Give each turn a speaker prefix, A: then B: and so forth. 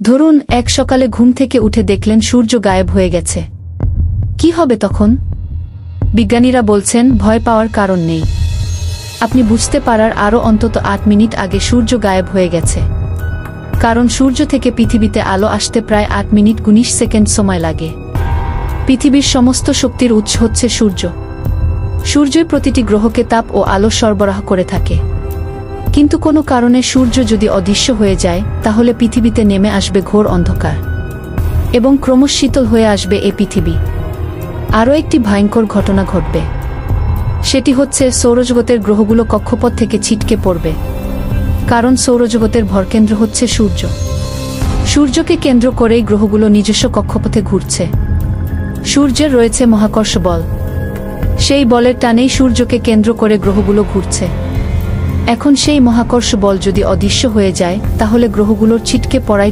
A: ধরুন এক সকালে ঘুম থেকে উঠে দেখলেন সূর্য গায়েব হয়ে গেছে। কি হবে তখন? বিজ্ঞানীরা বলছেন ভয় পাওয়ার কারণ নেই। আপনি বুঝতে পারার আরও অন্তত ৮ মিনিট আগে সূর্য গায়েব হয়ে গেছে। কারণ সূর্য থেকে পৃথিবীতে আলো আসতে প্রায় ৮ মিনিট ১৯ সেকেন্ড সময় লাগে। পৃথিবীর সমস্ত শক্তির উৎস হচ্ছে সূর্য। সূর্যই প্রতিটি গ্রহকে তাপ ও আলো সরবরাহ করে থাকে। কিন্তু কোনো কারণে সূর্য যদি অদৃশ্য হয়ে যায়, তাহলে পৃথিবীতে নেমে আসবে ঘোর অন্ধকার এবং ক্রমশ শীতল হয়ে আসবে এই পৃথিবী। আরও একটি ভয়ঙ্কর ঘটনা ঘটবে। সেটি হচ্ছে সৌরজগতের গ্রহগুলো কক্ষপথ থেকে ছিটকে পড়বে। কারণ সৌরজগতের ভরকেন্দ্র হচ্ছে সূর্য। সূর্যকে কেন্দ্র করেই গ্রহগুলো নিজস্ব কক্ষপথে ঘুরছে। সূর্যের রয়েছে মহাকর্ষ বল। সেই বলের টানেই সূর্যকে কেন্দ্র করে গ্রহগুলো ঘুরছে। এখন সেই মহাকর্ষ বল যদি অদৃশ্য হয়ে যায়, তাহলে গ্রহগুলোর ছিটকে পড়ায়